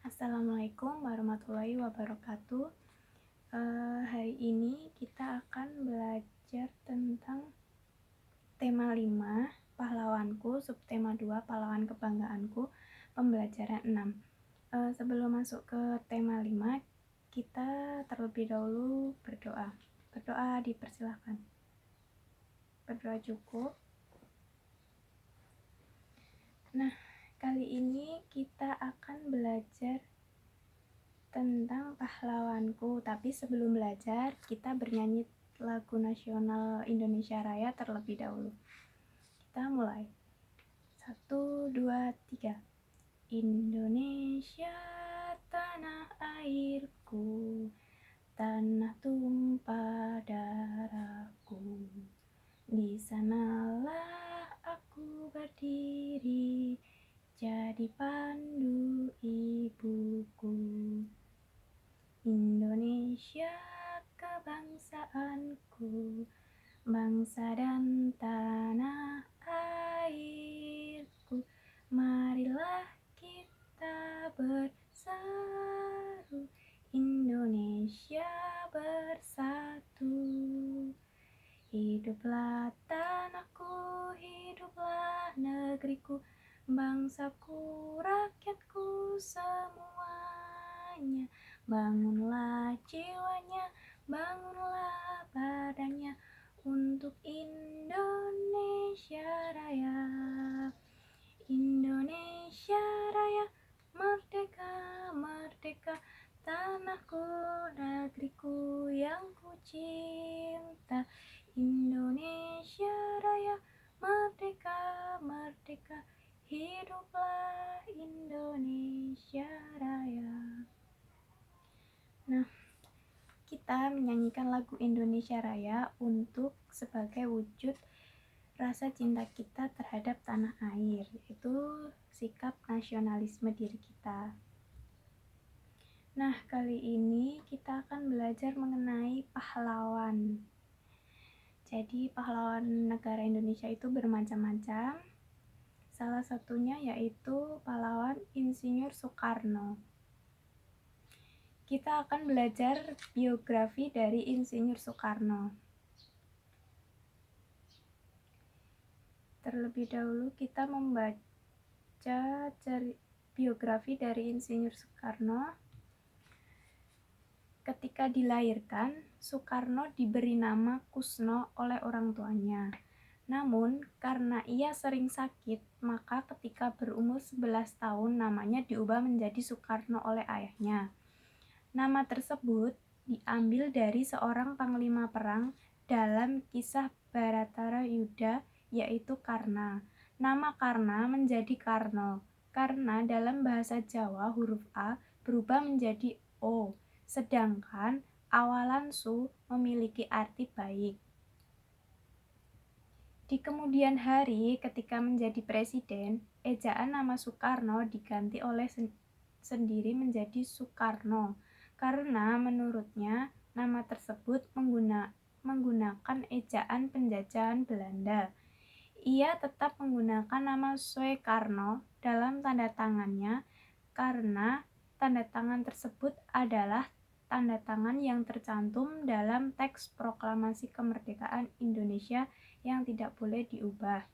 Assalamualaikum warahmatullahi wabarakatuh. Hari ini kita akan belajar tentang tema 5, pahlawanku, subtema 2, pahlawan kebanggaanku, pembelajaran 6. Sebelum masuk ke tema 5, kita terlebih dahulu berdoa. Berdoa dipersilahkan. Berdoa cukup. Nah, kali ini kita akan belajar tentang pahlawanku, tapi sebelum belajar kita bernyanyi lagu nasional Indonesia Raya terlebih dahulu. Kita mulai. 1, 2, 3. Indonesia tanah airku, tanah tumpah darahku, di sanalah aku berdiri, jadi pandu ibuku. Indonesia kebangsaanku, bangsa dan tanah airku, marilah kita berseru, Indonesia bersatu. Hiduplah tanahku, hiduplah negeriku, bangsaku, rakyatku semuanya. Bangunlah jiwanya, bangunlah badannya untuk Indonesia Raya. Indonesia Raya, merdeka, merdeka, tanahku, negeriku yang ku cinta. Indonesia Raya, merdeka, merdeka, hiduplah Indonesia Raya. Nah, kita menyanyikan lagu Indonesia Raya untuk sebagai wujud rasa cinta kita terhadap tanah air, yaitu sikap nasionalisme diri kita. Nah, kali ini kita akan belajar mengenai pahlawan. Jadi, pahlawan negara Indonesia itu bermacam-macam. Salah satunya yaitu pahlawan Insinyur Soekarno. Kita akan belajar biografi dari Insinyur Soekarno. Terlebih dahulu kita membaca biografi dari Insinyur Soekarno. Ketika dilahirkan, Soekarno diberi nama Kusno oleh orang tuanya. Namun, karena ia sering sakit, maka ketika berumur 11 tahun namanya diubah menjadi Soekarno oleh ayahnya. Nama tersebut diambil dari seorang panglima perang dalam kisah Bharatayuddha, yaitu Karna. Nama Karna menjadi Karno karena dalam bahasa Jawa huruf A berubah menjadi O, sedangkan awalan su memiliki arti baik. Di kemudian hari ketika menjadi presiden, ejaan nama Soekarno diganti oleh sendiri menjadi Soekarno karena menurutnya nama tersebut menggunakan ejaan penjajahan Belanda. Ia tetap menggunakan nama Soekarno dalam tanda tangannya karena tanda tangan tersebut adalah tanda tangan yang tercantum dalam teks proklamasi kemerdekaan Indonesia yang tidak boleh diubah.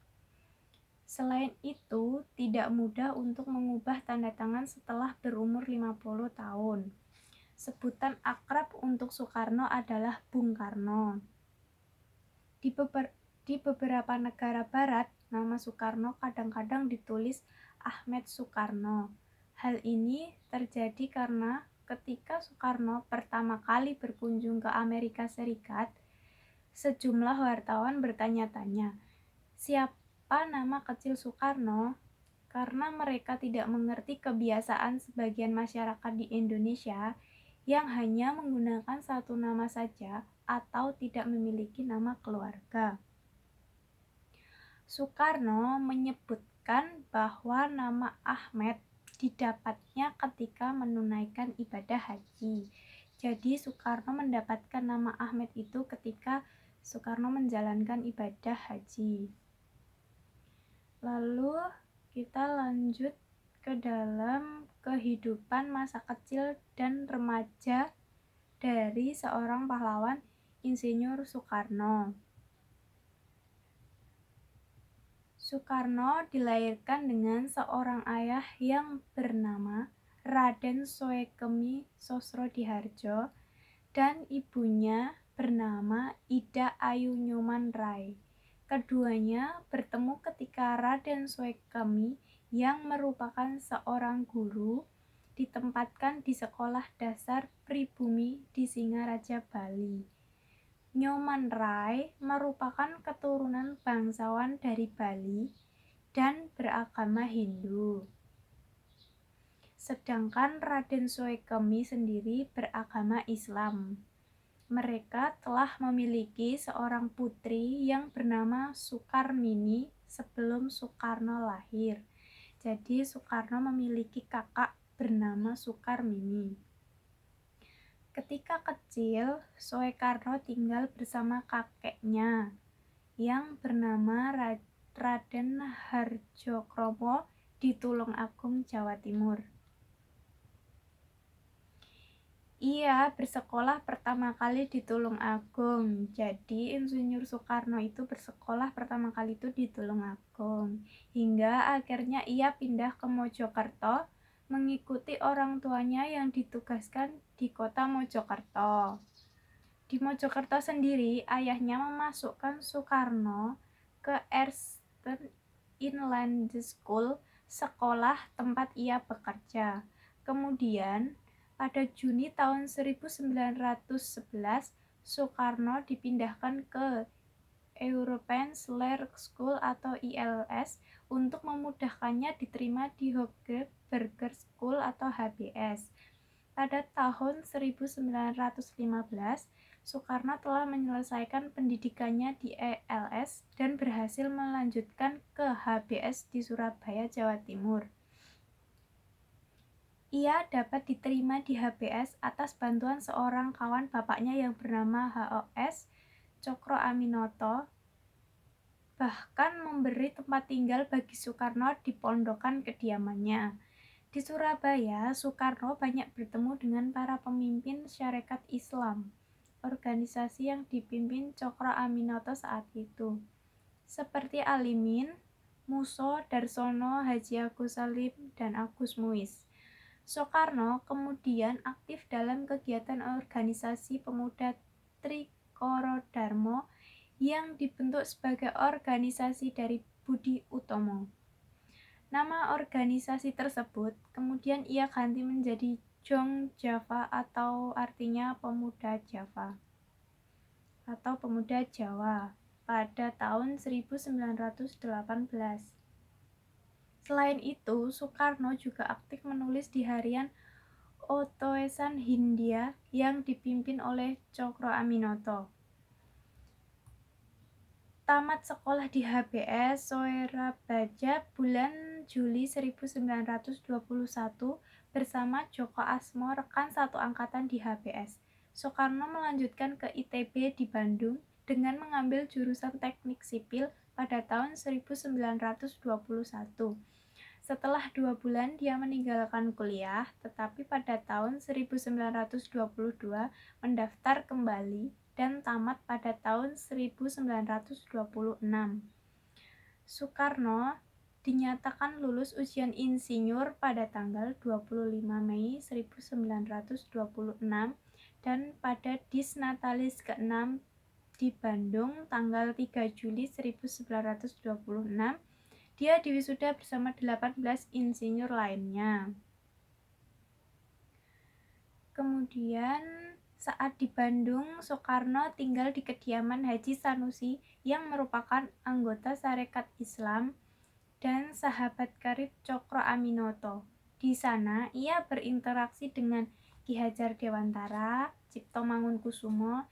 Selain itu, tidak mudah untuk mengubah tanda tangan setelah berumur 50 tahun. Sebutan akrab untuk Soekarno adalah Bung Karno. Di beberapa negara barat, nama Soekarno kadang-kadang ditulis Ahmed Soekarno. Hal ini terjadi karena ketika Soekarno pertama kali berkunjung ke Amerika Serikat, sejumlah wartawan bertanya-tanya, siapa nama kecil Soekarno? Karena mereka tidak mengerti kebiasaan sebagian masyarakat di Indonesia yang hanya menggunakan satu nama saja atau tidak memiliki nama keluarga. Soekarno menyebutkan bahwa nama Ahmed didapatnya ketika menunaikan ibadah haji. Jadi Soekarno mendapatkan nama Ahmed itu ketika Soekarno menjalankan ibadah haji. Lalu kita lanjut ke dalam kehidupan masa kecil dan remaja dari seorang pahlawan Insinyur Soekarno. Soekarno dilahirkan dengan seorang ayah yang bernama Raden Soekemi Sosrodihardjo dan ibunya bernama Ida Ayu Nyoman Rai. Keduanya bertemu ketika Raden Soekemi yang merupakan seorang guru ditempatkan di sekolah dasar pribumi di Singaraja, Bali. Nyoman Rai merupakan keturunan bangsawan dari Bali dan beragama Hindu. Sedangkan Raden Soekemi sendiri beragama Islam. Mereka telah memiliki seorang putri yang bernama Sukarmini sebelum Soekarno lahir. Jadi Soekarno memiliki kakak bernama Sukarmini. Ketika kecil, Soekarno tinggal bersama kakeknya yang bernama Raden Harjokromo di Tulungagung, Jawa Timur. Ia bersekolah pertama kali di Tulungagung. Jadi Insinyur Soekarno itu bersekolah pertama kali itu di Tulungagung. Hingga akhirnya ia pindah ke Mojokerto mengikuti orang tuanya yang ditugaskan di kota Mojokerto. Di Mojokerto sendiri, ayahnya memasukkan Soekarno ke Eastern Inland School, sekolah tempat ia bekerja. Kemudian, pada Juni tahun 1911, Soekarno dipindahkan ke European Law School atau ILS untuk memudahkannya diterima di Hogeberger School atau HBS. Pada tahun 1915, Soekarno telah menyelesaikan pendidikannya di ILS dan berhasil melanjutkan ke HBS di Surabaya, Jawa Timur. Ia dapat diterima di HBS atas bantuan seorang kawan bapaknya yang bernama HOS Cokro Aminoto, bahkan memberi tempat tinggal bagi Soekarno di pondokan kediamannya. Di Surabaya, Soekarno banyak bertemu dengan para pemimpin Syarikat Islam, organisasi yang dipimpin Cokro Aminoto saat itu, seperti Alimin, Muso, Darsono, Haji Agus Salim, dan Agus Muiz. Soekarno kemudian aktif dalam kegiatan organisasi pemuda Trikoro Darmo yang dibentuk sebagai organisasi dari Budi Utomo. Nama organisasi tersebut kemudian ia ganti menjadi Jong Java atau artinya pemuda Java atau pemuda Jawa pada tahun 1918. Selain itu, Soekarno juga aktif menulis di harian Otoesan Hindia yang dipimpin oleh Cokro Aminoto. Tamat sekolah di HBS Soerabaja bulan Juli 1921 bersama Joko Asmo, rekan satu angkatan di HBS. Soekarno melanjutkan ke ITB di Bandung dengan mengambil jurusan Teknik Sipil pada tahun 1921. Setelah 2 bulan dia meninggalkan kuliah, tetapi pada tahun 1922 mendaftar kembali dan tamat pada tahun 1926. Soekarno dinyatakan lulus ujian insinyur pada tanggal 25 Mei 1926 dan pada Disnatalis ke-6 di Bandung tanggal 3 Juli 1926 dia diwisuda bersama 18 insinyur lainnya. Kemudian saat di Bandung, Soekarno tinggal di kediaman Haji Sanusi yang merupakan anggota Syarikat Islam dan sahabat karib Cokro Aminoto. Di sana, ia berinteraksi dengan Ki Hajar Dewantara, Cipto Mangunkusumo,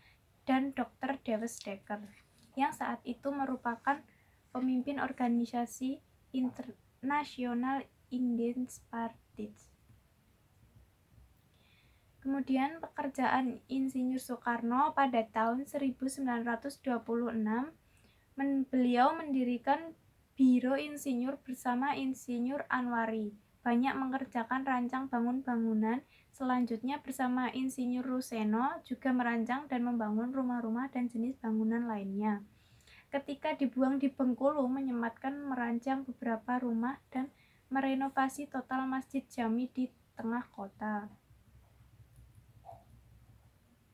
dan Dr. Dewes Dekker, yang saat itu merupakan pemimpin organisasi International Indian Parties. Kemudian pekerjaan Insinyur Soekarno pada tahun 1926, beliau mendirikan Biro Insinyur bersama Insinyur Anwari, banyak mengerjakan rancang bangun-bangunan. Selanjutnya bersama Insinyur Ruseno juga merancang dan membangun rumah-rumah dan jenis bangunan lainnya. Ketika dibuang di Bengkulu, menyematkan merancang beberapa rumah dan merenovasi total Masjid Jami di tengah kota.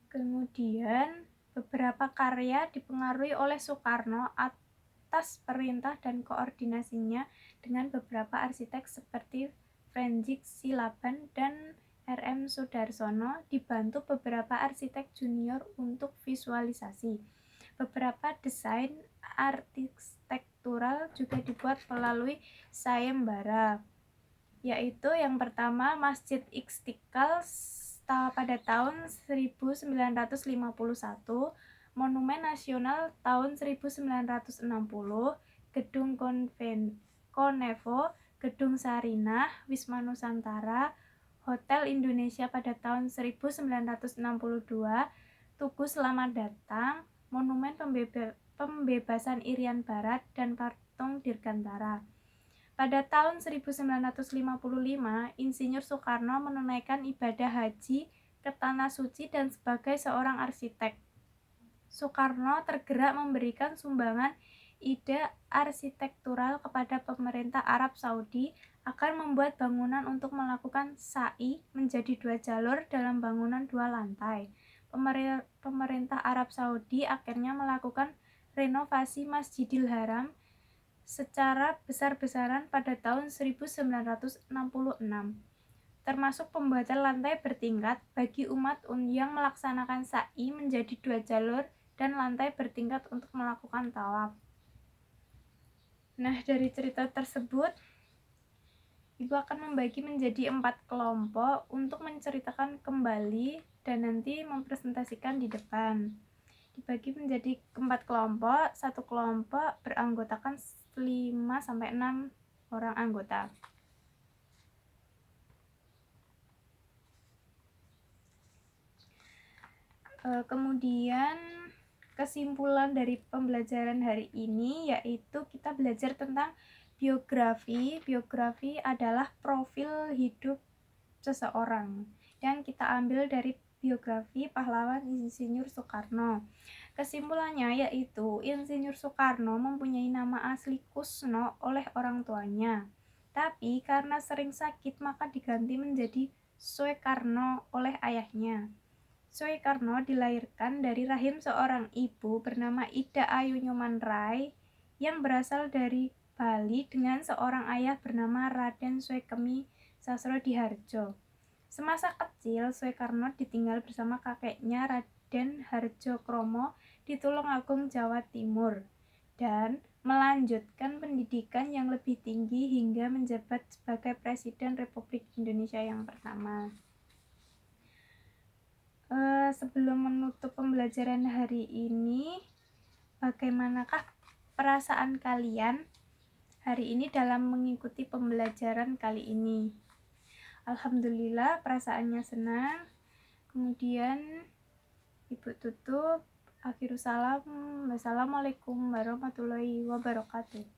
Kemudian beberapa karya dipengaruhi oleh Soekarno atas perintah dan koordinasinya dengan beberapa arsitek seperti Frenzik Silaban dan R.M. Soedarsono, dibantu beberapa arsitek junior untuk visualisasi. Beberapa desain arsitektural juga dibuat melalui sayembara, yaitu yang pertama Masjid Istiqlal pada tahun 1951, Monumen Nasional tahun 1960, Gedung Konevo, Gedung Sarinah, Wisma Nusantara, Hotel Indonesia pada tahun 1962, Tugu Selamat Datang, Monumen Pembebasan Irian Barat, dan Patung Dirgantara. Pada tahun 1955, Insinyur Soekarno menunaikan ibadah haji ke Tanah Suci dan sebagai seorang arsitek, Soekarno tergerak memberikan sumbangan ide arsitektural kepada pemerintah Arab Saudi agar membuat bangunan untuk melakukan sa'i menjadi 2 jalur dalam bangunan 2 lantai. Pemerintah Arab Saudi akhirnya melakukan renovasi Masjidil Haram secara besar-besaran pada tahun 1966, termasuk pembuatan lantai bertingkat bagi umat yang melaksanakan sa'i menjadi 2 jalur dan lantai bertingkat untuk melakukan tawaf. Nah, dari cerita tersebut, Ibu akan membagi menjadi 4 kelompok untuk menceritakan kembali dan nanti mempresentasikan di depan. Dibagi menjadi 4 kelompok, satu kelompok beranggotakan 5-6 orang anggota. Kemudian kesimpulan dari pembelajaran hari ini yaitu kita belajar tentang biografi. Biografi adalah profil hidup seseorang yang kita ambil dari biografi pahlawan Insinyur Soekarno. Kesimpulannya yaitu Insinyur Soekarno mempunyai nama asli Kusno oleh orang tuanya, tapi karena sering sakit maka diganti menjadi Soekarno oleh ayahnya. Soekarno dilahirkan dari rahim seorang ibu bernama Ida Ayu Nyoman-Rai yang berasal dari Bali dengan seorang ayah bernama Raden Soekemi Sasrodiharjo. Semasa kecil, Soekarno ditinggal bersama kakeknya Raden Harjokromo di Tulungagung, Jawa Timur, dan melanjutkan pendidikan yang lebih tinggi hingga menjabat sebagai Presiden Republik Indonesia yang pertama. Sebelum menutup pembelajaran hari ini, bagaimanakah perasaan kalian hari ini dalam mengikuti pembelajaran kali ini? Alhamdulillah, perasaannya senang. Kemudian Ibu tutup. Akhirus salam. Wassalamualaikum warahmatullahi wabarakatuh.